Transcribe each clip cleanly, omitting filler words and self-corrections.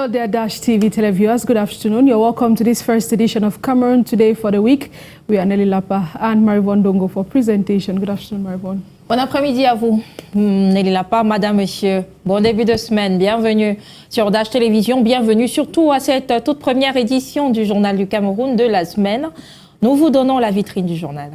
Hello there, Dash TV televiewers. Good afternoon. You're welcome to this first edition of Cameroon Today for the week. We are Nelly Lapa and Marivon Dongo for presentation. Good afternoon, Marivon. Bon après-midi à vous, Nelly Lapa, madame, monsieur. Bon début de semaine. Bienvenue sur Dash Télévision. Bienvenue surtout à cette toute première édition du Journal du Cameroun de la semaine. Nous vous donnons la vitrine du journal.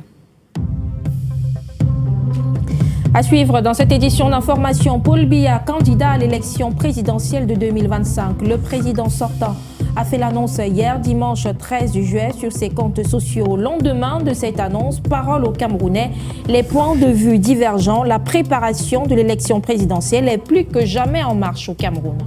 À suivre dans cette édition d'information, Paul Biya, candidat à l'élection présidentielle de 2025. Le président sortant a fait l'annonce hier, dimanche 13 juillet, sur ses comptes sociaux. Au lendemain de cette annonce, parole aux Camerounais, les points de vue divergents, la préparation de l'élection présidentielle est plus que jamais en marche au Cameroun.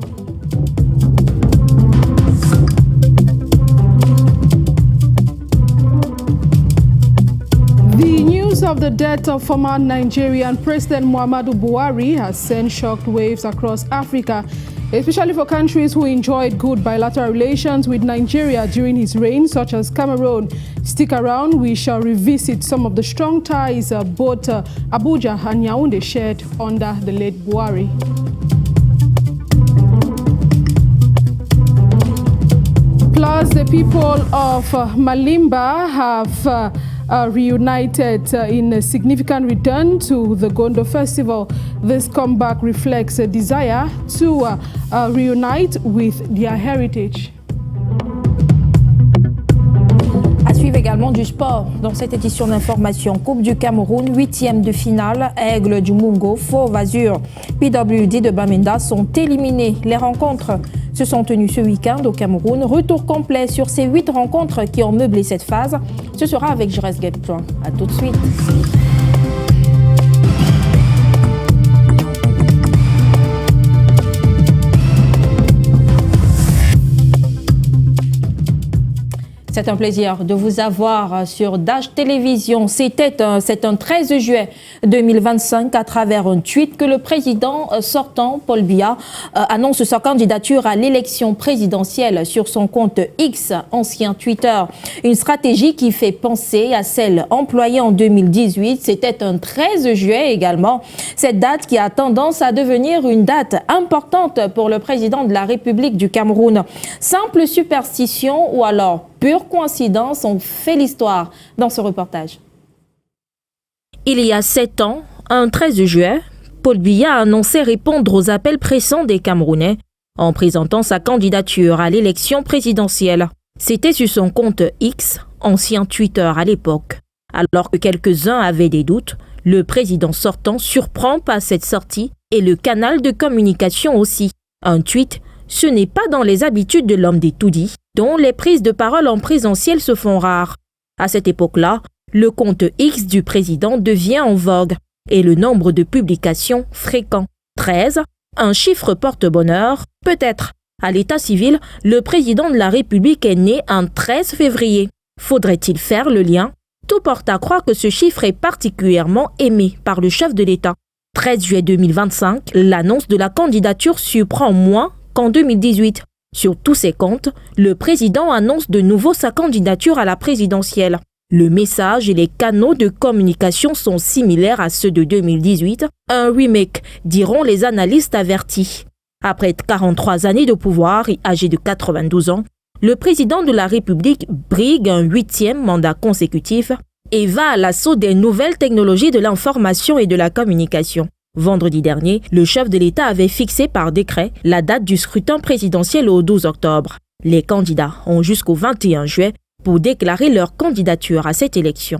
The news of the death of former Nigerian President Muhammadu Buhari has sent shock waves across Africa, especially for countries who enjoyed good bilateral relations with Nigeria during his reign, such as Cameroon. Stick around, we shall revisit some of the strong ties both Abuja and Yaoundé shared under the late Buhari. Plus, the people of Malimba have reunited in a significant return to the Gondo Festival. This comeback reflects a desire to reunite with their heritage. À suivre également du sport dans cette édition d'information. Coupe du Cameroun, 8e de finale. Aigle du Mungo, Fauve Azur, PWD de Bamenda sont éliminés. Les rencontres se sont tenues ce week-end au Cameroun. Retour complet sur ces 8 rencontres qui ont meublé cette phase. Ce sera avec Jerez Guetplan. A tout de suite. C'est un plaisir de vous avoir sur Dash Télévision. C'est un 13 juillet 2025 à travers un tweet que le président sortant, Paul Biya, annonce sa candidature à l'élection présidentielle sur son compte X, ancien Twitter. Une stratégie qui fait penser à celle employée en 2018. C'était un 13 juillet également. Cette date qui a tendance à devenir une date importante pour le président de la République du Cameroun. Simple superstition ou alors pure coïncidence, on fait l'histoire dans ce reportage. Il y a 7 ans, un 13 juillet, Paul Biya a annoncé répondre aux appels pressants des Camerounais en présentant sa candidature à l'élection présidentielle. C'était sur son compte X, ancien Twitter à l'époque. Alors que quelques-uns avaient des doutes, le président sortant surprend par cette sortie et le canal de communication aussi. Un tweet, ce n'est pas dans les habitudes de l'homme des tout-dits, dont les prises de parole en présentiel se font rares. À cette époque-là, le compte X du président devient en vogue et le nombre de publications fréquent. 13, un chiffre porte-bonheur, peut-être. À l'état civil, le président de la République est né un 13 février. Faudrait-il faire le lien? Tout porte à croire que ce chiffre est particulièrement aimé par le chef de l'État. 13 juillet 2025, l'annonce de la candidature surprend moins qu'en 2018. Sur tous ses comptes, le président annonce de nouveau sa candidature à la présidentielle. Le message et les canaux de communication sont similaires à ceux de 2018, un remake, diront les analystes avertis. Après 43 années de pouvoir et âgé de 92 ans, le président de la République brigue un 8e mandat consécutif et va à l'assaut des nouvelles technologies de l'information et de la communication. Vendredi dernier, le chef de l'État avait fixé par décret la date du scrutin présidentiel au 12 octobre. Les candidats ont jusqu'au 21 juillet pour déclarer leur candidature à cette élection.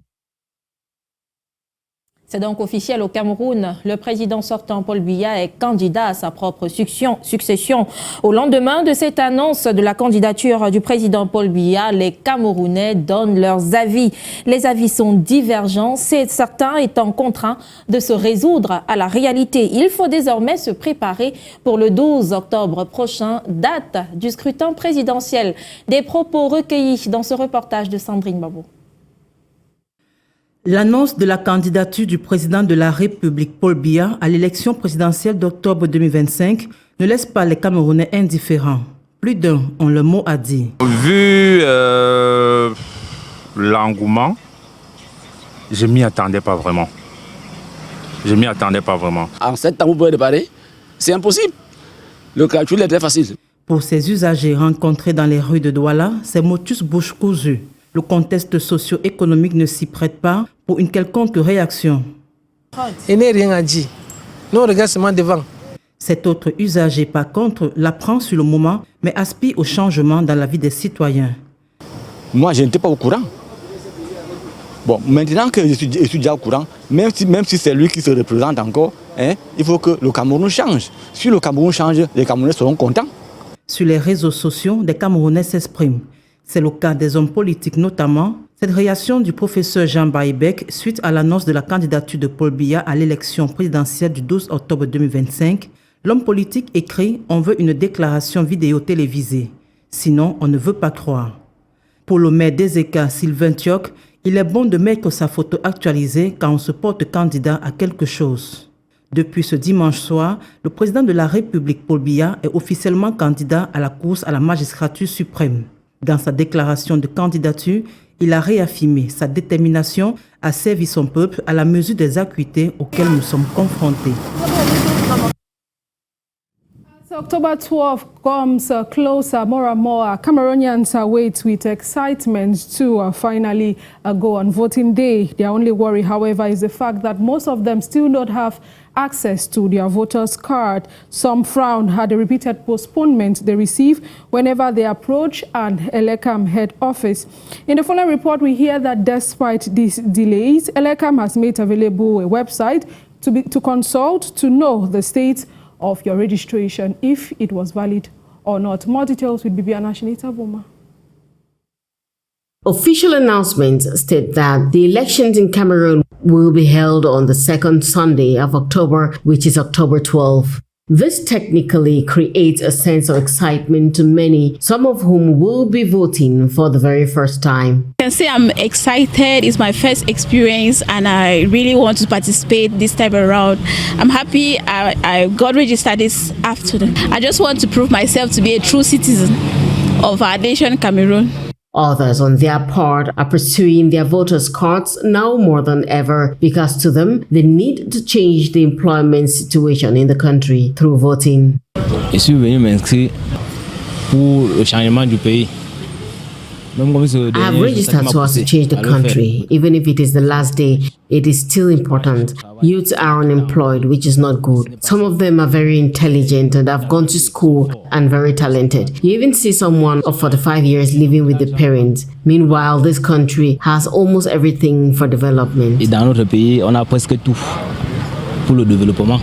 C'est donc officiel au Cameroun. Le président sortant Paul Biya est candidat à sa propre succession. Au lendemain de cette annonce de la candidature du président Paul Biya, les Camerounais donnent leurs avis. Les avis sont divergents, certains étant contraints de se résoudre à la réalité. Il faut désormais se préparer pour le 12 octobre prochain, date du scrutin présidentiel. Des propos recueillis dans ce reportage de Sandrine Babou. L'annonce de la candidature du président de la République, Paul Biya, à l'élection présidentielle d'octobre 2025 ne laisse pas les Camerounais indifférents. Plus d'un ont le mot à dire. Vu l'engouement, je m'y attendais pas vraiment. En 7 ans, vous pouvez le parler. C'est impossible. Le calcul est très facile. Pour ces usagers rencontrés dans les rues de Douala, c'est motus bouche cousue. Le contexte socio-économique ne s'y prête pas pour une quelconque réaction. Il n'est rien à dire. Nous regardons seulement devant. Cet autre usager, par contre, l'apprend sur le moment, mais aspire au changement dans la vie des citoyens. Moi, je n'étais pas au courant. Bon, maintenant que je suis déjà au courant, même si c'est lui qui se représente encore, il faut que le Cameroun change. Si le Cameroun change, les Camerounais seront contents. Sur les réseaux sociaux, des Camerounais s'expriment. C'est le cas des hommes politiques notamment. Cette réaction du professeur Jean Baïbek suite à l'annonce de la candidature de Paul Biya à l'élection présidentielle du 12 octobre 2025. L'homme politique écrit « On veut une déclaration vidéo télévisée. Sinon, on ne veut pas croire ». Pour le maire d'Ezeka, Sylvain Thiok, il est bon de mettre sa photo actualisée quand on se porte candidat à quelque chose. Depuis ce dimanche soir, le président de la République, Paul Biya, est officiellement candidat à la course à la magistrature suprême. Dans sa déclaration de candidature, il a réaffirmé sa détermination à servir son peuple à la mesure des acuités auxquelles nous sommes confrontés. As October 12 comes closer, more and more Cameroonians await with excitement to finally go on voting day. Their only worry, however, is the fact that most of them still don't have access to their voters' card. Some frown at the repeated postponement they receive whenever they approach an Elecam head office. In the following report, we hear that despite these delays, Elecam has made available a website to consult to know the state of your registration, if it was valid or not. More details with Bibiana Shinita Boma. Official announcements state that the elections in Cameroon will be held on the second Sunday of October, which is October 12. This technically creates a sense of excitement to many, some of whom will be voting for the very first time. I can say I'm excited. It's my first experience and I really want to participate this time around. I'm happy I got registered this afternoon. I just want to prove myself to be a true citizen of our nation, Cameroon. Others, on their part, are pursuing their voters' cards now more than ever because to them, they need to change the employment situation in the country through voting. Je suis venu m'inscrire pour le changement du pays. I have registered so as to change the country. Even if it is the last day, it is still important. Youths are unemployed, which is not good. Some of them are very intelligent and have gone to school and very talented. You even see someone of 45 years living with the parents. Meanwhile, this country has almost everything for development. Et dans notre pays, on a presque tout pour le développement.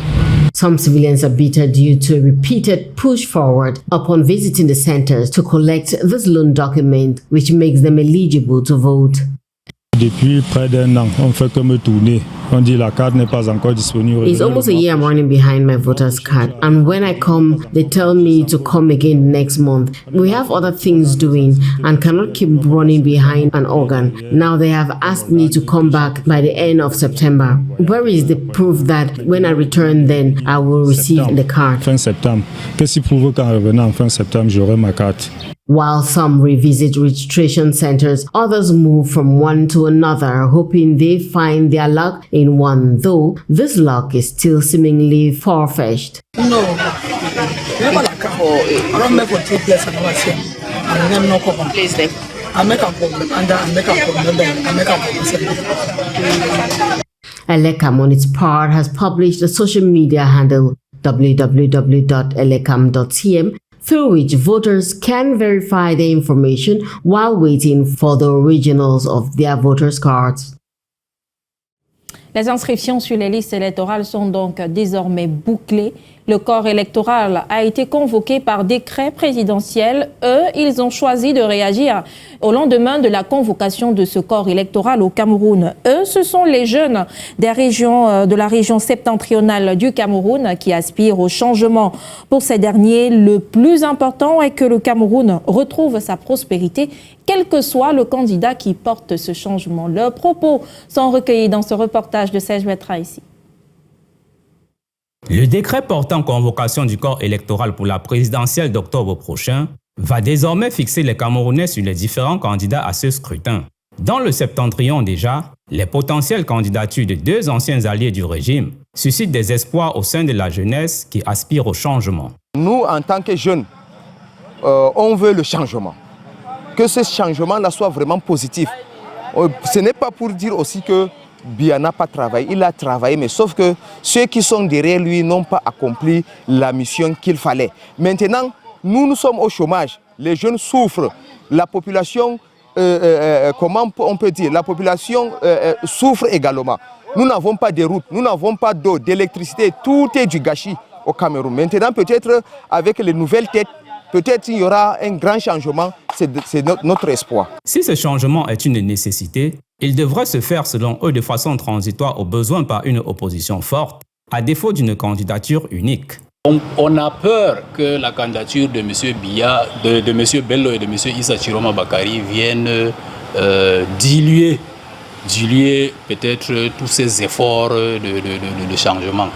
Some civilians are bitter due to a repeated push forward upon visiting the centers to collect this loan document, which makes them eligible to vote. Depuis près d'un an, on fait que me tourner. On dit la carte n'est pas encore disponible. It's almost a year I'm running behind my voter's card, and when I come, they tell me to come again next month. We have other things doing and cannot keep running behind an organ. Now they have asked me to come back by the end of September. Where is the proof that when I return then I will receive the card? Fin septembre. Qu'est-ce qui prouve qu'en revenant en fin septembre, j'aurai ma carte? While some revisit registration centers, others move from one to another, hoping they find their luck in one, though this luck is still seemingly far-fetched. No. I don't make what take place and what's here. I'm not going to place them. I make a problem and I make a problem. I make a problem. Elecam, on its part, has published a social media handle www.elecam.cm through which voters can verify their information while waiting for the originals of their voters' cards. Les inscriptions sur les listes électorales sont donc désormais bouclées. Le corps électoral a été convoqué par décret présidentiel. Eux, ils ont choisi de réagir au lendemain de la convocation de ce corps électoral au Cameroun. Eux, ce sont les jeunes de la région septentrionale du Cameroun qui aspirent au changement. Pour ces derniers, le plus important est que le Cameroun retrouve sa prospérité, quel que soit le candidat qui porte ce changement. Leurs propos sont recueillis dans ce reportage de Serge Betra ici. Le décret portant convocation du corps électoral pour la présidentielle d'octobre prochain va désormais fixer les Camerounais sur les différents candidats à ce scrutin. Dans le septentrion déjà, les potentielles candidatures de deux anciens alliés du régime suscitent des espoirs au sein de la jeunesse qui aspire au changement. Nous, en tant que jeunes, on veut le changement. Que ce changement-là soit vraiment positif. Ce n'est pas pour dire aussi que Biya n'a pas travaillé, il a travaillé, mais sauf que ceux qui sont derrière lui n'ont pas accompli la mission qu'il fallait. Maintenant, nous sommes au chômage, les jeunes souffrent, la population, comment on peut dire, la population souffre également. Nous n'avons pas de routes, nous n'avons pas d'eau, d'électricité, tout est du gâchis au Cameroun. Maintenant, peut-être avec les nouvelles têtes, peut-être il y aura un grand changement, c'est notre espoir. Si ce changement est une nécessité, il devrait se faire selon eux de façon transitoire aux besoins par une opposition forte, à défaut d'une candidature unique. On a peur que la candidature de M. Biya, de M. Bello et de M. Issa Chiroma Bakari vienne diluer peut-être tous ces efforts de changement.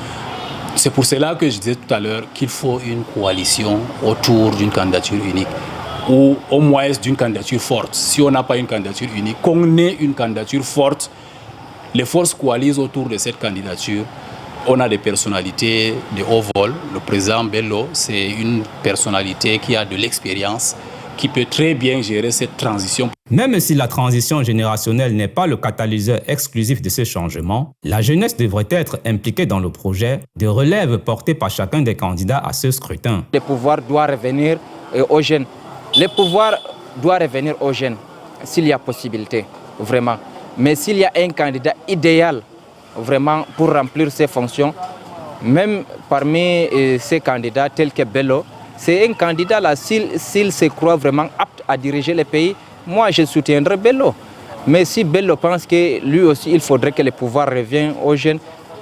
C'est pour cela que je disais tout à l'heure qu'il faut une coalition autour d'une candidature unique ou au moins d'une candidature forte. Si on n'a pas une candidature unique, qu'on ait une candidature forte, les forces coalisent autour de cette candidature. On a des personnalités de haut vol. Le président Bello, c'est une personnalité qui a de l'expérience, qui peut très bien gérer cette transition. Même si la transition générationnelle n'est pas le catalyseur exclusif de ce changement, la jeunesse devrait être impliquée dans le projet de relève porté par chacun des candidats à ce scrutin. Le pouvoir doit revenir aux jeunes. Le pouvoir doit revenir aux jeunes, s'il y a possibilité, vraiment. Mais s'il y a un candidat idéal, vraiment, pour remplir ces fonctions, même parmi ces candidats tels que Bello, c'est un candidat là, s'il se croit vraiment apte à diriger le pays, moi je soutiendrai Bello. Mais si Bello pense que lui aussi, il faudrait que le pouvoir revienne aux jeunes,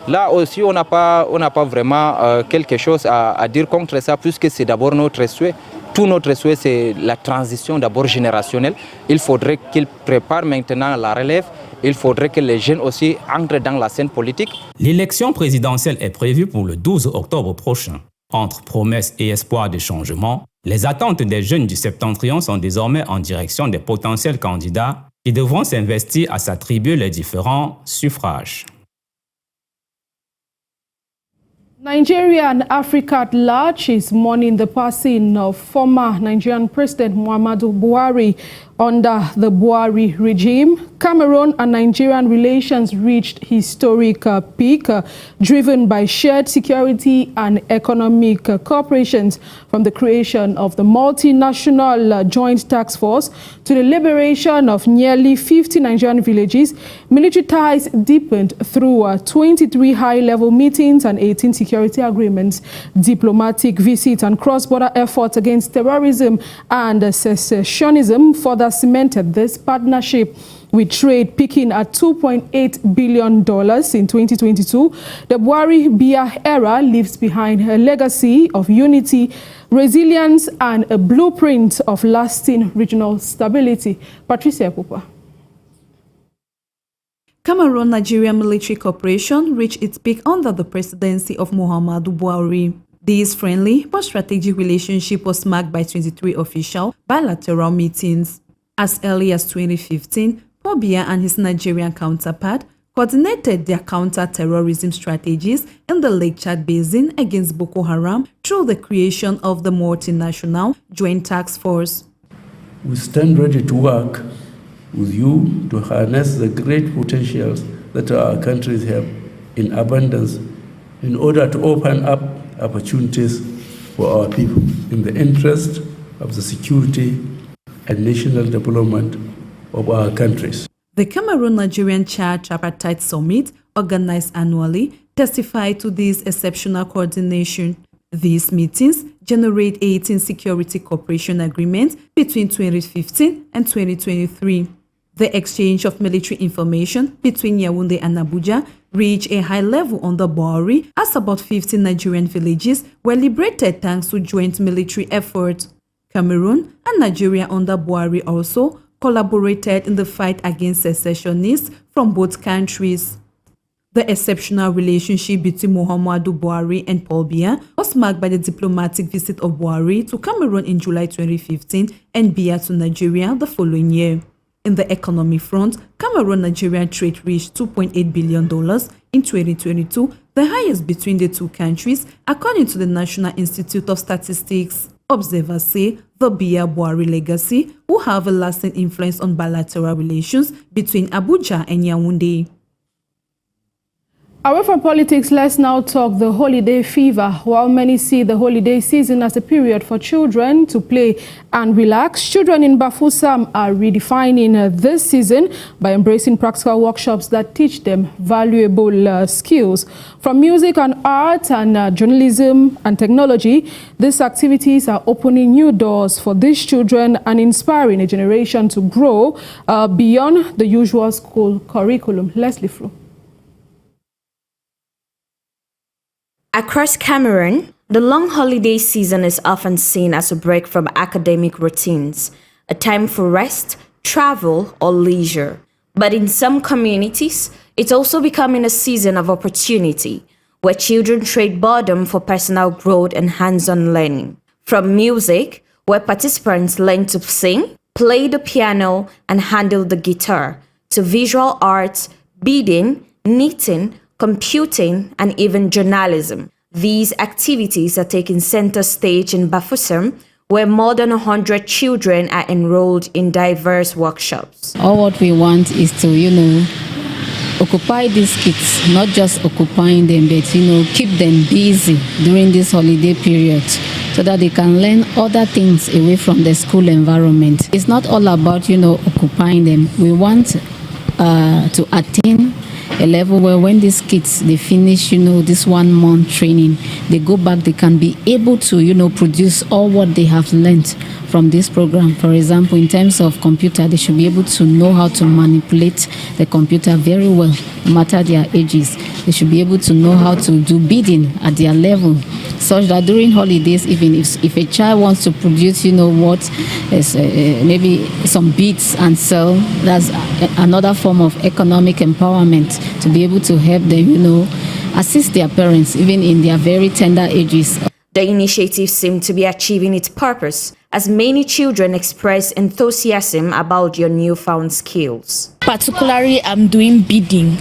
là aussi on n'a pas vraiment quelque chose à dire contre ça, puisque c'est d'abord notre souhait. Tout notre souhait, c'est la transition d'abord générationnelle. Il faudrait qu'il prépare maintenant la relève. Il faudrait que les jeunes aussi entrent dans la scène politique. L'élection présidentielle est prévue pour le 12 octobre prochain. Entre promesses et espoirs de changement, les attentes des jeunes du septentrion sont désormais en direction des potentiels candidats qui devront s'investir à s'attribuer les différents suffrages. Nigeria and Africa at large is mourning the passing of former Nigerian President Muhammadu Buhari. Under the Buhari regime, Cameroon and Nigerian relations reached historic peak, driven by shared security and economic cooperations, from the creation of the multinational joint task force to the liberation of nearly 50 Nigerian villages. Military ties deepened through 23 high-level meetings and 18 security agreements. Diplomatic visits and cross-border efforts against terrorism and secessionism further cemented this partnership, with trade peaking at $2.8 billion in 2022. The Buhari-Biya era leaves behind a legacy of unity, resilience, and a blueprint of lasting regional stability. Patricia Pupa. Cameroon-Nigeria military cooperation reached its peak under the presidency of Muhammadu Buhari. This friendly but strategic relationship was marked by 23 official bilateral meetings. As early as 2015, Paul Biya and his Nigerian counterpart coordinated their counter-terrorism strategies in the Lake Chad Basin against Boko Haram through the creation of the multinational Joint Task Force. We stand ready to work with you to harness the great potentials that our countries have in abundance in order to open up opportunities for our people in the interest of the security and national development of our countries. The Cameroon-Nigerian-Chad Tripartite Summit, organized annually, testified to this exceptional coordination. These meetings generate 18 security cooperation agreements between 2015 and 2023. The exchange of military information between Yaoundé and Abuja reached a high level under Buhari, as about 50 Nigerian villages were liberated thanks to joint military efforts. Cameroon and Nigeria under Buhari also collaborated in the fight against secessionists from both countries. The exceptional relationship between Muhammadu Buhari and Paul Biya was marked by the diplomatic visit of Buhari to Cameroon in July 2015 and Biya to Nigeria the following year. In the economic front, Cameroon-Nigerian trade reached $2.8 billion in 2022, the highest between the two countries, according to the National Institute of Statistics. Observers say the Biya-Buhari legacy will have a lasting influence on bilateral relations between Abuja and Yaoundé. Away from politics, let's now talk the holiday fever. While many see the holiday season as a period for children to play and relax, children in Bafoussam are redefining this season by embracing practical workshops that teach them valuable skills. From music and art and journalism and technology, these activities are opening new doors for these children and inspiring a generation to grow beyond the usual school curriculum. Leslie Fru. Across Cameroon, the long holiday season is often seen as a break from academic routines, a time for rest, travel, or leisure. But in some communities, it's also becoming a season of opportunity, where children trade boredom for personal growth and hands-on learning. From music, where participants learn to sing, play the piano, and handle the guitar, to visual arts, beading, knitting, computing, and even journalism. These activities are taking center stage in Bafoussam, where more than 100 children are enrolled in diverse workshops. All what we want is to, occupy these kids, not just occupying them, but, keep them busy during this holiday period so that they can learn other things away from the school environment. It's not all about, occupying them. We want to attain a level where when these kids, they finish, this 1 month training, they go back, they can be able to, produce all what they have learned from this program. For example, in terms of computer, they should be able to know how to manipulate the computer very well, no matter their ages. They should be able to know how to do bidding at their level, such that during holidays, even if a child wants to produce, maybe some beads and sell, that's another form of economic empowerment to be able to help them, assist their parents, even in their very tender ages. The initiative seemed to be achieving its purpose, as many children express enthusiasm about your newfound skills. Particularly, I'm doing beading.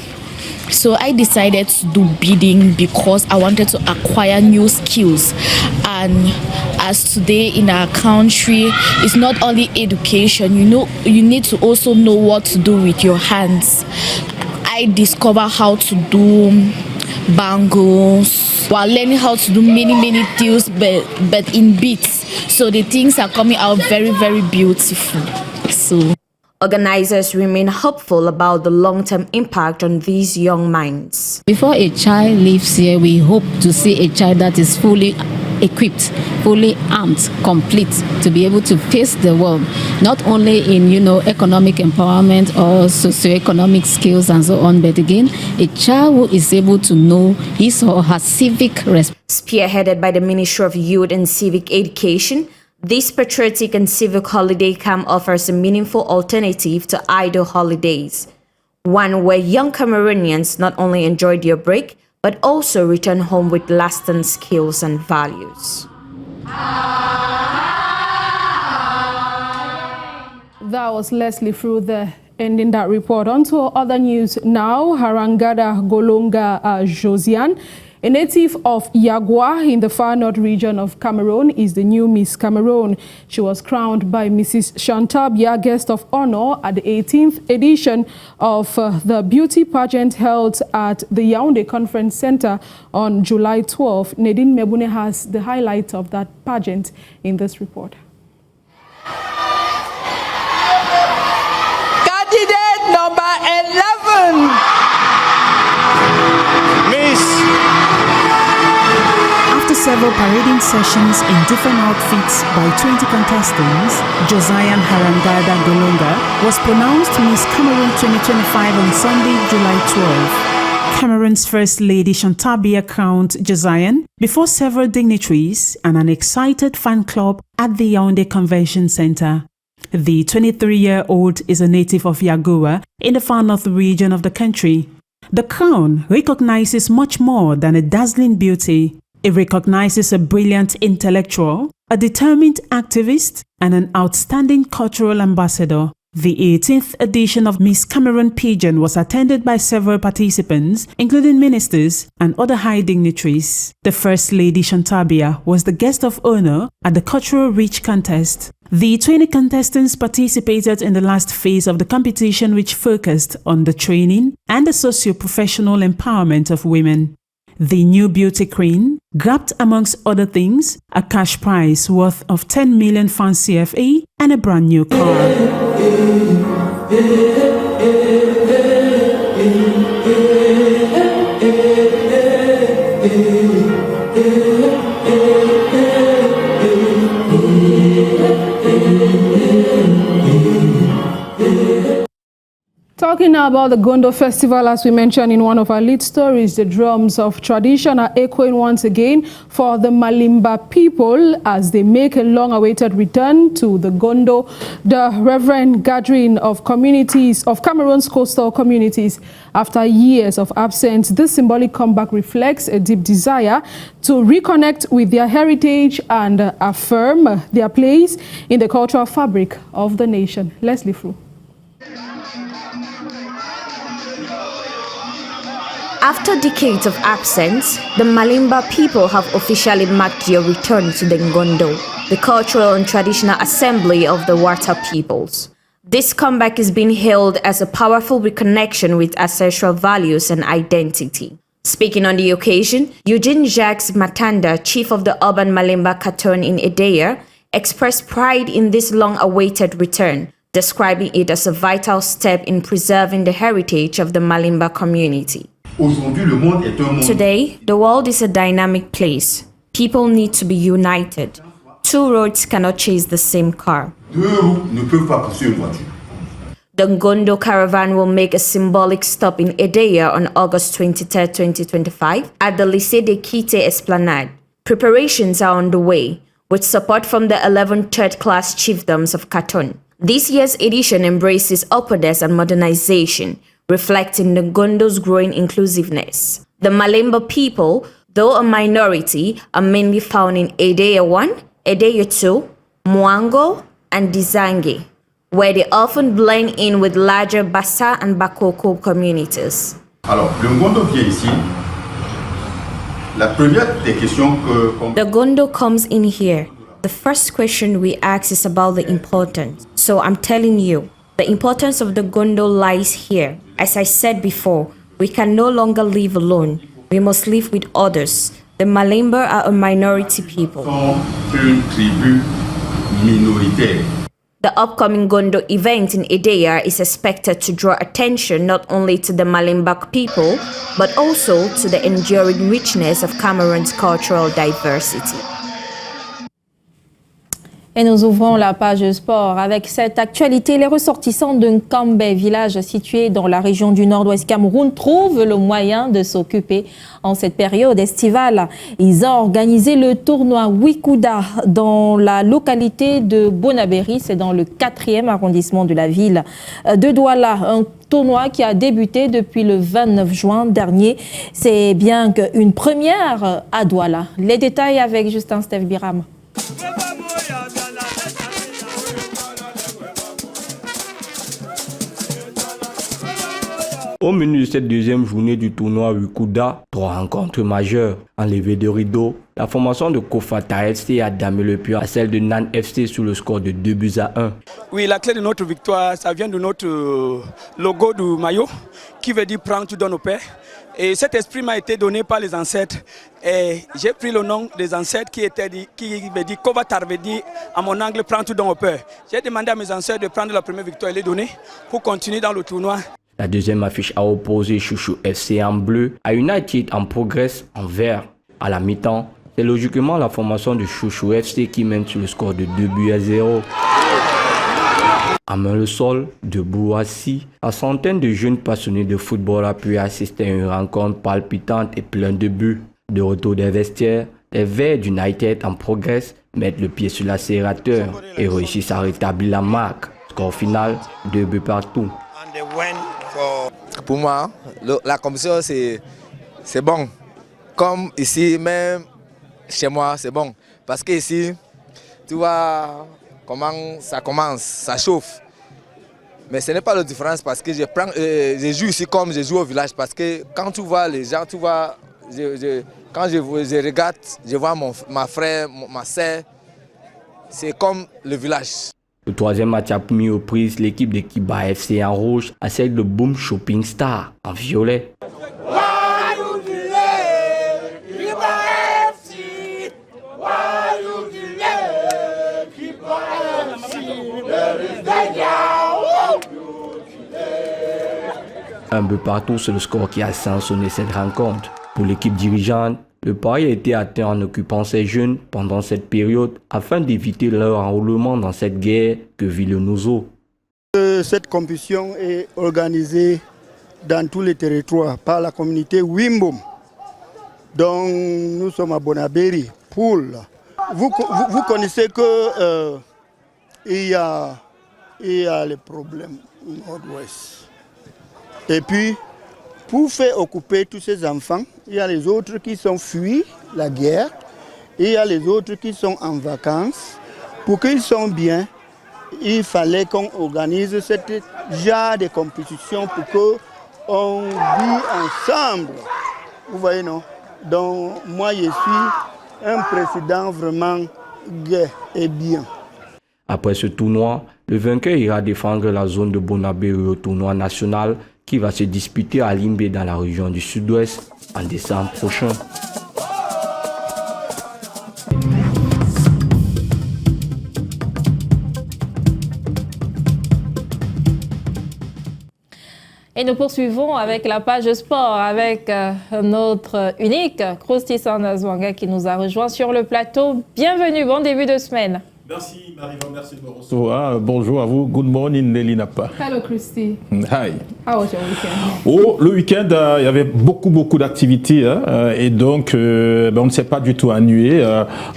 So I decided to do beading because I wanted to acquire new skills. And as today in our country, it's not only education, you need to also know what to do with your hands. I discovered how to do bangles while learning how to do many things, but in beads. So the things are coming out very, very beautiful. So organizers remain hopeful about the long-term impact on these young minds. Before a child leaves here, we hope to see a child that is fully equipped, fully armed, complete, to be able to face the world, not only in, economic empowerment or socioeconomic skills and so on, but again, a child who is able to know his or her civic responsibility. Spearheaded by the Ministry of Youth and Civic Education, this patriotic and civic holiday camp offers a meaningful alternative to idle holidays, one where young Cameroonians not only enjoy their break, but also return home with lasting skills and values. That was Leslie Fru there, ending that report. On to other news now. Harangada Golonga Josiane, a native of Yagua in the far north region of Cameroon, is the new Miss Cameroon. She was crowned by Mrs. Chantal Biya, guest of honor at the 18th edition of the beauty pageant held at the Yaoundé Conference Center on July 12. Nadine Mebune has the highlights of that pageant in this report. Candidate number 11. After several parading sessions in different outfits by 20 contestants, Josiane Harangada Golonga was pronounced Miss Cameroon 2025 on Sunday, July 12. Cameroon's First Lady Chantal Biya crowned Josiane before several dignitaries and an excited fan club at the Yaoundé Convention Center. The 23-year-old is a native of Yagua in the far north region of the country. The crown recognizes much more than a dazzling beauty. It recognizes a brilliant intellectual, a determined activist, and an outstanding cultural ambassador. The 18th edition of Miss Cameroon Pageant was attended by several participants, including ministers and other high dignitaries. The First Lady Shantabia was the guest of honor at the Cultural Reach contest. The 20 contestants participated in the last phase of the competition, which focused on the training and the socio-professional empowerment of women. The new beauty queen grabbed, amongst other things, a cash prize worth of 10 million francs CFA and a brand new car. Talking now about the Gondo Festival, as we mentioned in one of our lead stories, the drums of tradition are echoing once again for the Malimba people as they make a long-awaited return to the Gondo, the reverent gathering of communities, of Cameroon's coastal communities. After years of absence, this symbolic comeback reflects a deep desire to reconnect with their heritage and affirm their place in the cultural fabric of the nation. Leslie Fru. After decades of absence, the Malimba people have officially marked their return to the Ngondo, the cultural and traditional assembly of the Wata peoples. This comeback is being hailed as a powerful reconnection with ancestral values and identity. Speaking on the occasion, Eugene Jacques Matanda, chief of the urban Malimba Katon in Edea, expressed pride in this long-awaited return, describing it as a vital step in preserving the heritage of the Malimba community. Today, the world is a dynamic place. People need to be united. Two roads cannot chase the same car. The Ngondo caravan will make a symbolic stop in Edea on August 23, 2025 at the Lycée de Kite Esplanade. Preparations are on the way, with support from the 11 third-class chiefdoms of Katon. This year's edition embraces openness and modernization, reflecting the Ngondo's growing inclusiveness. The Malemba people, though a minority, are mainly found in Edea 1, Edea 2, Mwango, and Dizange, where they often blend in with larger Bassa and Bakoko communities. Alors, le Ngondo vient ici. La première des questions que... The Ngondo comes in here. The first question we ask is about the importance. So I'm telling you, the importance of the Ngondo lies here. As I said before, we can no longer live alone. We must live with others. The Malemba are a minority people. Une tribu minoritaire. The upcoming Ngondo event in Edea is expected to draw attention not only to the Malemba people, but also to the enduring richness of Cameroon's cultural diversity. Et nous ouvrons la page sport avec cette actualité. Les ressortissants d'un Kambé, village situé dans la région du nord-ouest Cameroun, trouvent le moyen de s'occuper en cette période estivale. Ils ont organisé le tournoi Wikuda dans la localité de Bonabéry, c'est dans le 4e arrondissement de la ville de Douala. Un tournoi qui a débuté depuis le 29 juin dernier. C'est bien une première à Douala. Les détails avec Justin Steve Biram. Au menu de cette deuxième journée du tournoi Wikuda, 3 rencontres majeures. Enlevé de rideau, la formation de Kofata FC a damé le pion à celle de Nan FC sur le score de 2-1. Oui, la clé de notre victoire, ça vient de notre logo du maillot, qui veut dire prendre tout dans nos pères. Et cet esprit m'a été donné par les ancêtres. Et j'ai pris le nom des ancêtres qui veut dire Kovatar veut dire à mon angle prendre tout dans nos pères. J'ai demandé à mes ancêtres de prendre la première victoire et les donner pour continuer dans le tournoi. La deuxième affiche a opposé Chouchou FC en bleu à United en Progress en vert. À la mi-temps, c'est logiquement la formation de Chouchou FC qui mène sur le score de 2-0. À main le sol, debout assis, la centaine de jeunes passionnés de football a pu assister à une rencontre palpitante et pleine de buts. De retour des vestiaires, les Verts d'United en Progress mettent le pied sur l'accélérateur et réussissent à rétablir la marque. Score final, 2 buts partout. Pour moi, la compétition c'est bon. Comme ici, même chez moi, c'est bon. Parce que ici, tu vois comment ça commence, ça chauffe. Mais ce n'est pas la différence parce que je joue ici comme je joue au village. Parce que quand tu vois les gens, tu vois, quand je regarde, je vois ma frère, ma soeur, c'est comme le village. Le troisième match a mis aux prises l'équipe de Kiba FC en rouge à celle de Boom Shopping Star en violet. Un peu partout, c'est le score qui a sanctionné cette rencontre. Pour l'équipe dirigeante, le pari a été atteint en occupant ces jeunes pendant cette période afin d'éviter leur enrôlement dans cette guerre que vit le Nozo. Cette compétition est organisée dans tous les territoires par la communauté Wimbom. Donc nous sommes à Bonaberi, Poul. Vous connaissez que il y a les problèmes au nord-ouest. Et puis, pour faire occuper tous ces enfants, il y a les autres qui sont fuis la guerre, et il y a les autres qui sont en vacances. Pour qu'ils soient bien, il fallait qu'on organise ce genre de compétition pour qu'on vit ensemble. Vous voyez, non? Donc, moi, je suis un président vraiment gai et bien. Après ce tournoi, le vainqueur ira défendre la zone de Bonaberi au tournoi national qui va se disputer à Limbe dans la région du Sud-Ouest en décembre prochain. Et nous poursuivons avec la page sport avec notre unique Krusty Sandazwanga qui nous a rejoint sur le plateau. Bienvenue, bon début de semaine. Merci Marie-Van, merci de me recevoir. Bonjour à vous. Good morning Nelly Napa. Hello Krusty. Hi. How was your weekend? Oh, le week-end, il y avait beaucoup d'activités et donc on ne s'est pas du tout ennuyé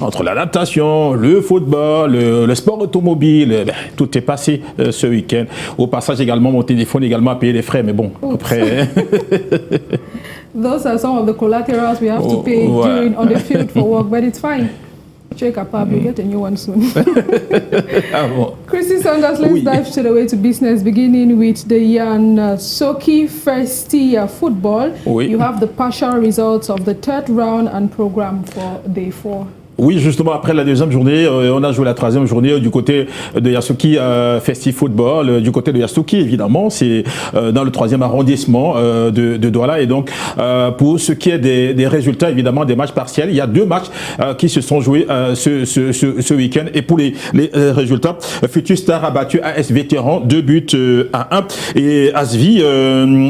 entre la natation, le football, le sport automobile. Tout est passé ce week-end. Au passage également, mon téléphone également a payé les frais, mais bon, après... Those are some of the collaterals we have to pay on the field for work, but it's fine. Check up, we'll get a new one soon. Krusty Sanders, let's dive straight away to business, beginning with the Yan Soki first tier football. You have the partial results of the third round and program for day 4. Oui, justement, après la deuxième journée, on a joué la troisième journée du côté de Yasuki Festive Football. Du côté de Yasuki, évidemment, c'est dans le 3e arrondissement de Douala. Et donc, pour ce qui est des résultats, évidemment, des matchs partiels, il y a 2 matchs qui se sont joués ce week-end. Et pour les résultats, Futur Star a battu AS Vétéran 2 buts à 1. Et Asvi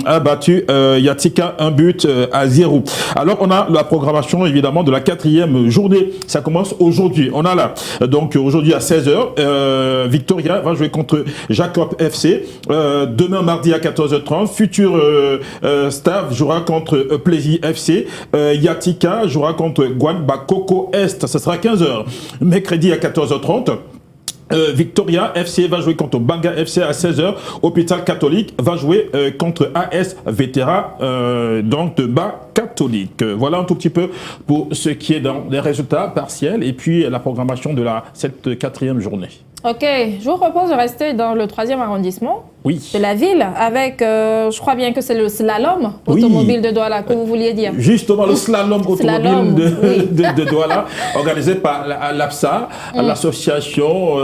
a battu Yatika 1 but à 0. Alors, on a la programmation, évidemment, de la 4e journée. Ça commence aujourd'hui. On a là, donc aujourd'hui à 16h, Victoria va jouer contre Jacob FC. Demain, mardi à 14h30, Futur Star jouera contre Plaisir FC. Yatika jouera contre Guanba Coco Est. Ce sera 15h. Mercredi à 14h30. Victoria FC va jouer contre Banga FC à 16h. Hôpital Catholique va jouer contre AS Vétéra, donc de bas catholique. Voilà un tout petit peu pour ce qui est dans les résultats partiels et puis la programmation de cette 4e journée. Ok, je vous propose de rester dans le 3e arrondissement de la ville avec, je crois bien que c'est le slalom automobile de Douala que vous vouliez dire. Justement, le slalom automobile de Douala, organisé par l'APSA, l'association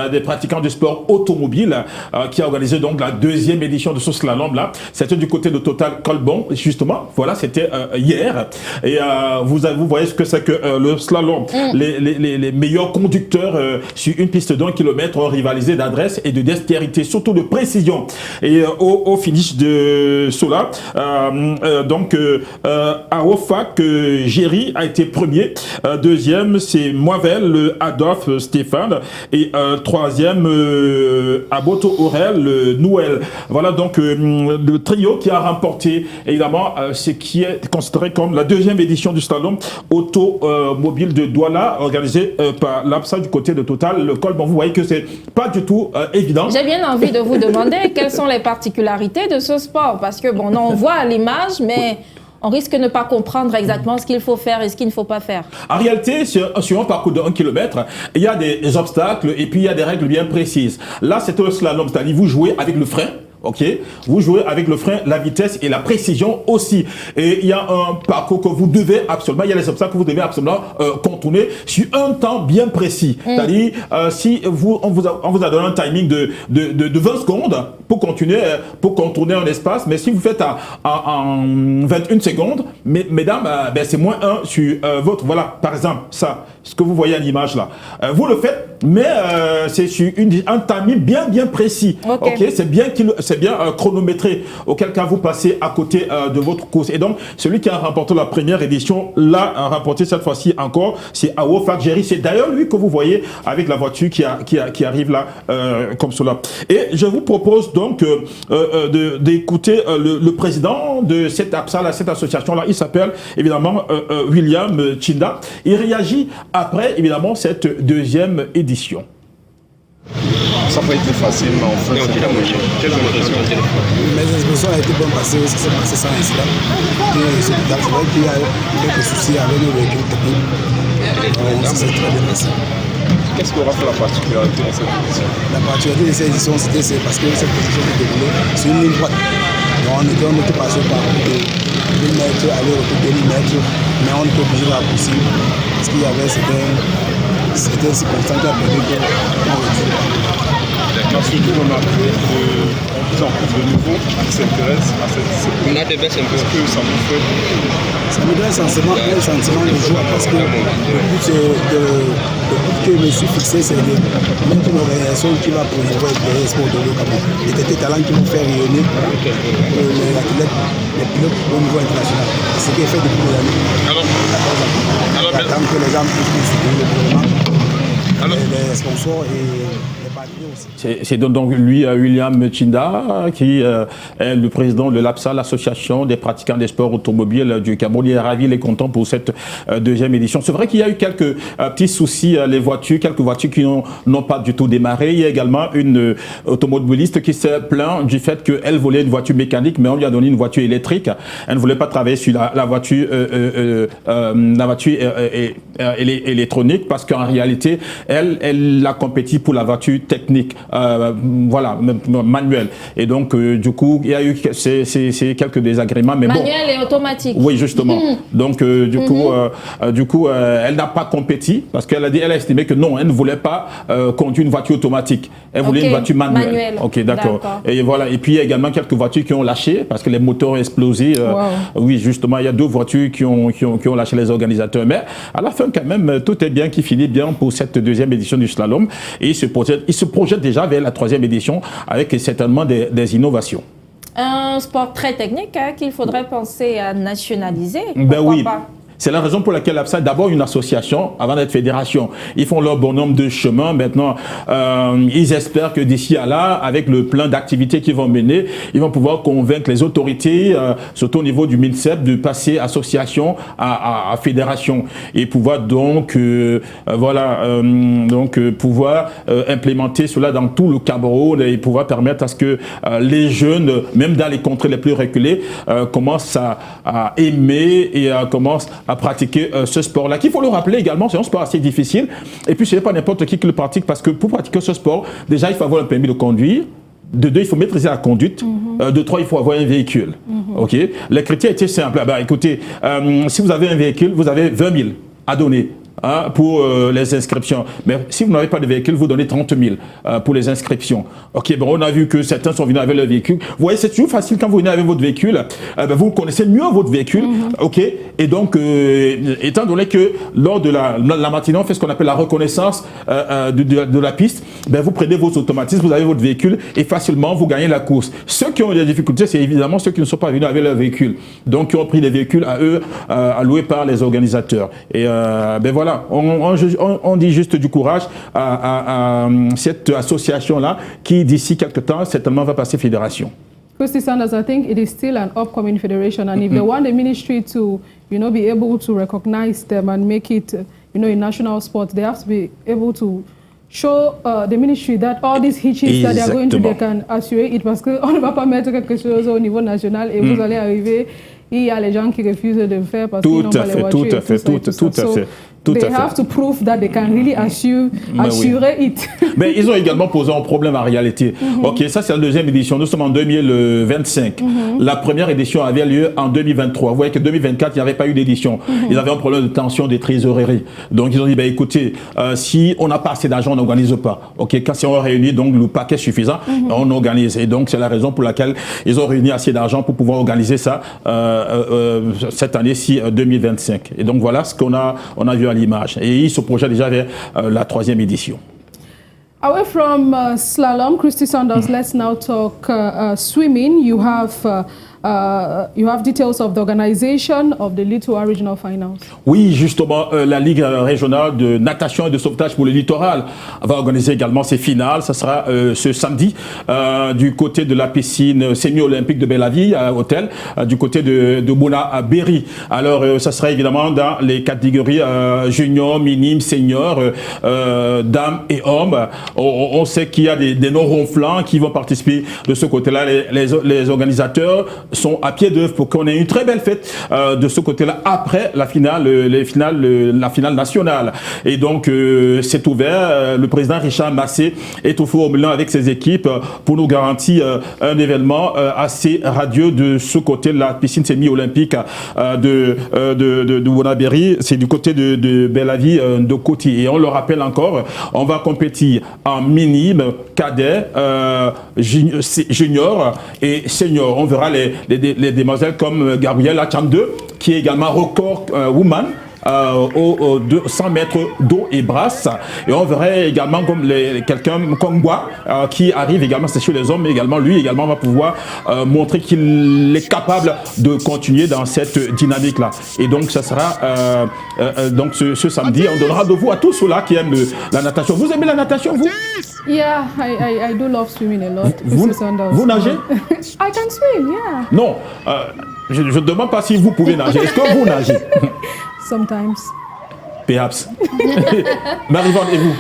des pratiquants du sport automobile, qui a organisé donc la 2e édition de ce slalom-là. C'était du côté de Total Colbon, justement. Voilà, c'était hier. Et vous voyez ce que c'est que le slalom. Les meilleurs conducteurs sur une piste d'1 km ont rivalisé d'adresse et de dextérité, surtout de précision. Et au finish de cela, Arofak Géry a été premier. Deuxième, c'est Moivel Adolphe Stéphane. Et troisième, Aboto Aurel Nouel. Voilà donc le trio qui a remporté évidemment ce qui est considéré comme la 2e édition du slalom automobile de Douala, organisé par l'APSA du côté de Total le Col. Bon, vous voyez que c'est pas du tout évident. J'ai bien envie de vous demander quelles sont les particularités de ce sport, parce que bon, on voit l'image, mais on risque de ne pas comprendre exactement ce qu'il faut faire et ce qu'il ne faut pas faire. En réalité, sur un parcours de 1 km, il y a des obstacles et puis il y a des règles bien précises. Là, c'est un slalom, c'est-à-dire vous jouez avec le frein. Ok, vous jouez avec le frein, la vitesse et la précision aussi. Et il y a un parcours que vous devez absolument, il y a les obstacles que vous devez absolument contourner sur un temps bien précis. C'est-à-dire, si on vous a donné un timing de 20 secondes pour contourner un espace, mais si vous faites en 21 secondes, mesdames, c'est moins 1 sur votre, voilà, par exemple, ça, ce que vous voyez à l'image là. Vous le faites, mais c'est sur un timing bien précis. Ok, c'est bien chronométré, auquel cas vous passez à côté de votre course. Et donc, celui qui a remporté la première édition l'a remporté cette fois-ci encore, c'est Awo Fakjeri. C'est d'ailleurs lui que vous voyez avec la voiture qui arrive là, comme cela. Et je vous propose donc d'écouter le président de cette APSA, cette association-là. Il s'appelle évidemment William Chinda. Il réagit après évidemment cette deuxième édition. Ça n'a pas été facile, mais enfin, quelles impressions? Mes expressions ont été bien passées, ça s'est passé sans incident. C'est vrai qu'il y a quelques soucis avec nos véhicules techniques. Ça s'est très bien passé. Qu'est-ce qui aura fait la particularité de cette édition? La particularité de cette édition, c'est parce que cette position est déroulée sur une ligne droite. Donc on était passé par 1000 mètres, aller-retour 2000 mètres, mais on était obligé de la pousser parce qu'il y avait c'était circonstance qui a permis qu'on retire pas. D'accord, surtout remarqué qu'on vous en plus de nouveau qui s'intéresse à cette discipline. Qu'est-ce que ça vous fait? Ça me donne un sentiment de joie parce que le but que je me suis fixé, c'est même une organisation qui va promouvoir les sports de l'eau comme les talents qui vont faire rayonner les athlètes, les pilotes au niveau international. C'est ce qui est fait depuis des années. Alors, tant que les gens puissent soutenir le gouvernement, les sponsors et les partenaires aussi. C'est donc lui, William Chinda, qui est le président de l'APSA, l'association des pratiquants des sports automobiles du Cameroun. Il est ravi, il est content pour cette deuxième édition. C'est vrai qu'il y a eu quelques petits soucis, quelques voitures qui n'ont pas du tout démarré. Il y a également une automobiliste qui s'est plaint du fait qu'elle voulait une voiture mécanique, mais on lui a donné une voiture électrique. Elle ne voulait pas travailler sur la voiture électronique parce qu'en réalité, elle a compétit pour la voiture technique. Voilà, manuel. Et donc, du coup, il y a eu quelques désagréments. Mais manuel et automatique. Oui, justement. Donc, du coup, elle n'a pas compétit parce qu'elle a estimé que non, elle ne voulait pas conduire une voiture automatique. Elle voulait une voiture manuelle. Ok, d'accord. Et voilà. Et puis, il y a également quelques voitures qui ont lâché parce que les moteurs ont explosé. Oui, justement, il y a 2 voitures qui ont lâché les organisateurs. Mais à la fin, quand même, tout est bien qui finit bien pour cette deuxième édition du slalom. Et il se projette déjà vers la 3e édition avec certainement des innovations. Un sport très technique qu'il faudrait penser à nationaliser. Ben oui. Pas. C'est la raison pour laquelle l'APSA est d'abord une association avant d'être fédération. Ils font leur bonhomme de chemin. Maintenant, ils espèrent que d'ici à là, avec le plan d'activité qu'ils vont mener, ils vont pouvoir convaincre les autorités, surtout au niveau du MINSEP, de passer association à fédération et pouvoir donc, pouvoir implémenter cela dans tout le Cameroun et pouvoir permettre à ce que les jeunes, même dans les contrées les plus reculées, commencent à aimer et commencent à pratiquer ce sport-là. Qu'il faut le rappeler également, c'est un sport assez difficile. Et puis, ce n'est pas n'importe qui le pratique parce que pour pratiquer ce sport, déjà, il faut avoir un permis de conduire. De 2, il faut maîtriser la conduite. De 3, il faut avoir un véhicule. Ok. Les critères étaient simples. Écoutez, si vous avez un véhicule, vous avez 20 000 à donner. Pour les inscriptions. Mais si vous n'avez pas de véhicule, vous donnez 30 000 pour les inscriptions. Ok, bon, on a vu que certains sont venus avec leur véhicule. Vous voyez, c'est toujours facile quand vous venez avec votre véhicule. Vous connaissez mieux votre véhicule. Ok, et donc, étant donné que lors de la matinée, on fait ce qu'on appelle la reconnaissance de la piste, vous prenez vos automatismes, vous avez votre véhicule et facilement, vous gagnez la course. Ceux qui ont des difficultés, c'est évidemment ceux qui ne sont pas venus avec leur véhicule. Donc, qui ont pris des véhicules à eux, alloués par les organisateurs. Et voilà. On dit juste du courage à cette association-là qui, d'ici quelques temps, certainement va passer fédération. Christy Sanders, I think it is still an upcoming federation, and if they want the ministry to, be able to recognize them and make it, a national sport, they have to be able to show the ministry that all these hitches that they are going to, they can assurer it, parce qu'on ne va pas mettre quelque chose au niveau national et vous allez arriver il y a les gens qui refusent de le faire parce qu'ils n'ont pas les voitures. Tout à fait. They have to prove that they can really assurer it. Mais ils ont également posé un problème en réalité. Ok, ça c'est la deuxième édition. Nous sommes en 2025. La première édition avait lieu en 2023. Vous voyez que 2024, il n'y avait pas eu d'édition. Ils avaient un problème de tension des trésoreries. Donc ils ont dit, bah, écoutez, si on n'a pas assez d'argent, on n'organise pas. Ok, quand si on réunit donc le paquet suffisant, on organise. Et donc c'est la raison pour laquelle ils ont réuni assez d'argent pour pouvoir organiser ça cette année-ci 2025. Et donc voilà ce qu'on a vu à l'image. Et il se projette déjà vers la troisième édition. Away from slalom, Christy Sanders, let's now talk swimming. You have details of the organization of the Littoral Regional Finals. Oui, justement, la Ligue régionale de natation et de sauvetage pour le littoral va organiser également ses finales. Ça sera ce samedi du côté de la piscine semi-olympique de Belle-Avis à Hôtel, du côté de Mouna à Berry. Alors, ça sera évidemment dans les catégories junior, minime, senior, dames et hommes. On sait qu'il y a des non-ronflants qui vont participer de ce côté-là. Les organisateurs sont à pied d'œuvre pour qu'on ait une très belle fête de ce côté-là après la finale, la finale nationale. Et donc c'est ouvert. Le président Richard Massé est au four au moulin avec ses équipes pour nous garantir un événement assez radieux de ce côté de la piscine semi-olympique de Wonaberi. C'est du côté de Belle-Avis de Coty. Et on le rappelle encore, on va compétir en minime, cadet, junior et senior. On verra les demoiselles comme Gabriela Chamde, qui est également record woman aux 100 mètres d'eau et brasse. Et on verrait également comme quelqu'un comme Gwa qui arrive également, c'est chez les hommes, mais également lui également va pouvoir montrer qu'il est capable de continuer dans cette dynamique-là. Et donc ça sera donc ce samedi. On donnera de vous à tous ceux-là qui aiment la natation. Vous aimez la natation, vous? Yeah, I do love swimming a lot. Vous nagez? I can swim, yeah. Non, je ne demande pas si vous pouvez nager. Est-ce que vous nagez? Sometimes. Perhaps. Marie-Vande, et vous?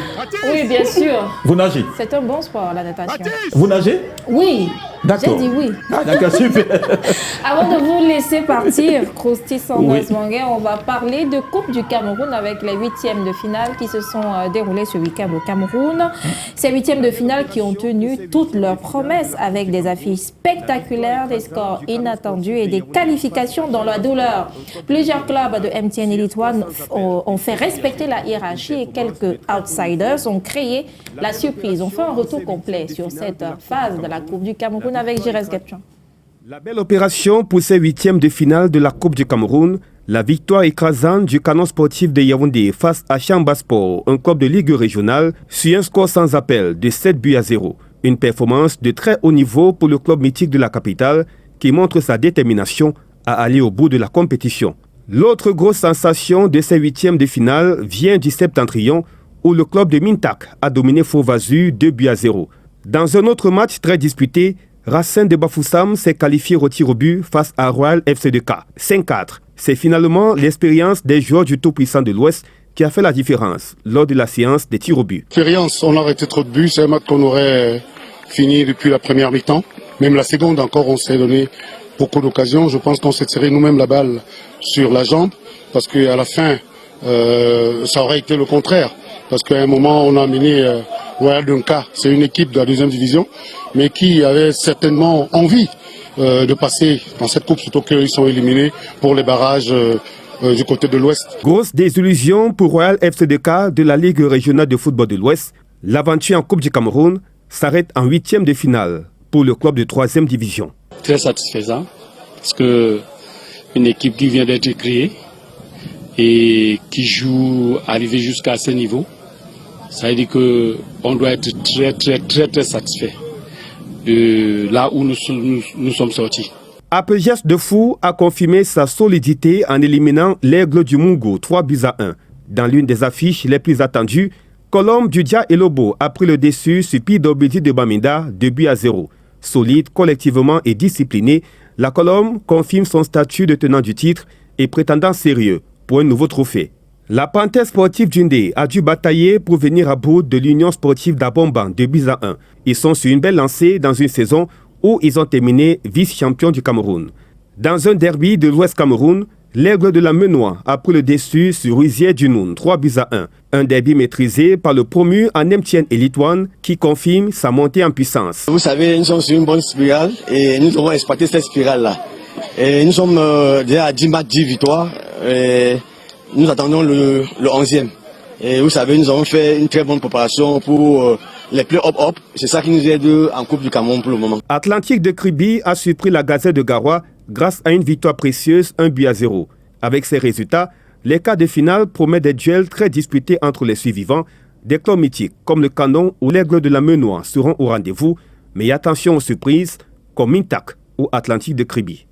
Oui, bien sûr. Vous nagez? C'est un bon sport, la natation. Vous nagez? Oui. D'accord. J'ai dit oui. Ah, d'accord, super. Avant de vous laisser partir, Christy Sanders Wangué, on va parler de Coupe du Cameroun avec les huitièmes de finale qui se sont déroulés ce week-end au Cameroun. Ces huitièmes de finale qui ont tenu toutes leurs promesses avec des affiches spectaculaires, des scores inattendus et des qualifications dans la douleur. Plusieurs clubs de MTN Elite One ont fait respecter la hiérarchie et quelques outsiders ont créé la surprise. On fait un retour complet sur cette phase de la Coupe du Cameroun avec Jires Gepchan. La belle opération pour ces huitièmes de finale de la Coupe du Cameroun, la victoire écrasante du Canon sportif de Yaoundé face à Chamba Sport, un club de ligue régionale, sur un score sans appel de 7-0. Une performance de très haut niveau pour le club mythique de la capitale qui montre sa détermination à aller au bout de la compétition. L'autre grosse sensation de ces huitièmes de finale vient du Septentrion où le club de Mintak a dominé Faux-Vazu 2-0. Dans un autre match très disputé, Racine de Bafoussam s'est qualifié au tir au but face à Royal FC de K, 5-4. C'est finalement l'expérience des joueurs du tout-puissant de l'Ouest qui a fait la différence lors de la séance des tirs au but. L'expérience, on a arrêté trop de buts, c'est un match qu'on aurait fini depuis la première mi-temps. Même la seconde encore, on s'est donné beaucoup d'occasions. Je pense qu'on s'est tiré nous-mêmes la balle sur la jambe parce qu'à la fin, ça aurait été le contraire. Parce qu'à un moment, on a amené Royal Dunka, c'est une équipe de la deuxième division, mais qui avait certainement envie de passer dans cette coupe, surtout qu'ils sont éliminés pour les barrages du côté de l'Ouest. Grosse désillusion pour Royal FCDK de la Ligue régionale de football de l'Ouest. L'aventure en Coupe du Cameroun s'arrête en huitième de finale pour le club de 3e division. Très satisfaisant, parce que une équipe qui vient d'être créée et qui joue arriver jusqu'à ce niveau, ça veut dire qu'on doit être très satisfait de là où nous sommes sortis. Apogès de Fou a confirmé sa solidité en éliminant l'Aigle du Mungo 3-1. Dans l'une des affiches les plus attendues, Colombe du Dia et Lobo a pris le dessus sur PWD de Bamenda 2-0. Solide collectivement et discipliné, la Colombe confirme son statut de tenant du titre et prétendant sérieux pour un nouveau trophée. La Panthère sportive d'Undé a dû batailler pour venir à bout de l'Union sportive d'Abomban 2-1. Ils sont sur une belle lancée dans une saison où ils ont terminé vice-champions du Cameroun. Dans un derby de l'Ouest Cameroun, l'Aigle de la Menoie a pris le dessus sur Ruisier du Noun, 3-1. Un derby maîtrisé par le promu en MTN Elite One qui confirme sa montée en puissance. Vous savez, nous sommes sur une bonne spirale et nous devons exploiter cette spirale-là. Et nous sommes déjà à 10 matchs, 10 victoires. Et nous attendons le 11e. Et vous savez, nous avons fait une très bonne préparation pour les play-up. C'est ça qui nous aide en Coupe du Cameroun pour le moment. Atlantique de Kribi a surpris la Gazette de Garoua grâce à une victoire précieuse, 1-0. Avec ces résultats, les quarts de finale promettent des duels très disputés entre les survivants. Des clubs mythiques comme le Canon ou l'Aigle de la Menoie seront au rendez-vous. Mais attention aux surprises comme Mintak ou Atlantique de Kribi.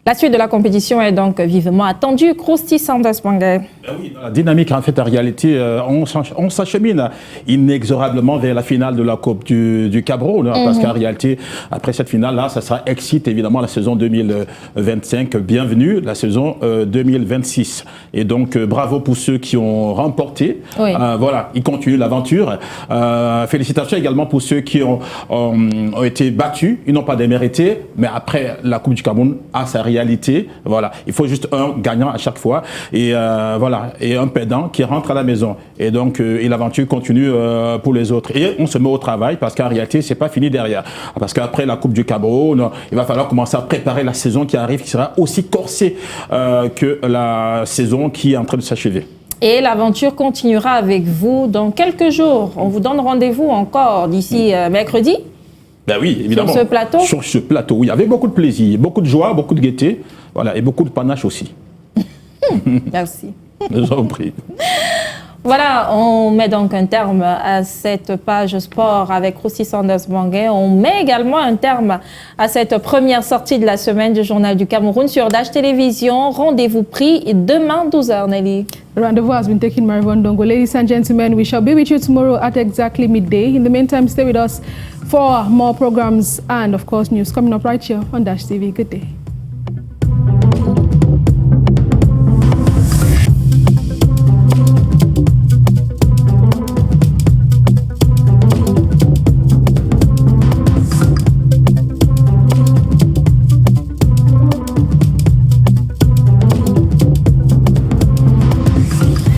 La suite de la compétition est donc vivement attendue. Krousti Sanders Bangay. Oui, la dynamique, en fait, en réalité, on s'achemine inexorablement vers la finale de la Coupe du Cameroun. Parce qu'en réalité, après cette finale-là, ça sera excite évidemment la saison 2025. Bienvenue, la saison 2026. Et donc, bravo pour ceux qui ont remporté. Oui. Voilà, ils continuent l'aventure. Félicitations également pour ceux qui ont été battus. Ils n'ont pas démérité. Mais après, la Coupe du Cameroun a sa réalité, voilà, il faut juste un gagnant à chaque fois et voilà, et un perdant qui rentre à la maison et donc et l'aventure continue pour les autres et on se met au travail parce qu'en réalité c'est pas fini derrière parce qu'après la Coupe du Cameroun il va falloir commencer à préparer la saison qui arrive qui sera aussi corsée que la saison qui est en train de s'achever. Et l'aventure continuera avec vous dans quelques jours. On vous donne rendez-vous encore d'ici mercredi. Ben oui, évidemment. Sur ce plateau? Sur ce plateau, oui, avec beaucoup de plaisir, beaucoup de joie, beaucoup de gaieté, voilà, et beaucoup de panache aussi. Merci. Je vous en prie. Voilà, on met donc un terme à cette page sport avec Krousti Sanders Bangay. On met également un terme à cette première sortie de la semaine du Journal du Cameroun sur Dash Télévision. Rendez-vous pris demain 12h, Nelly. The rendezvous has been taken, Marivon Dongo. Ladies and gentlemen, we shall be with you tomorrow at exactly midday. In the meantime, stay with us for more programs and, of course, news coming up right here on Dash TV. Good day.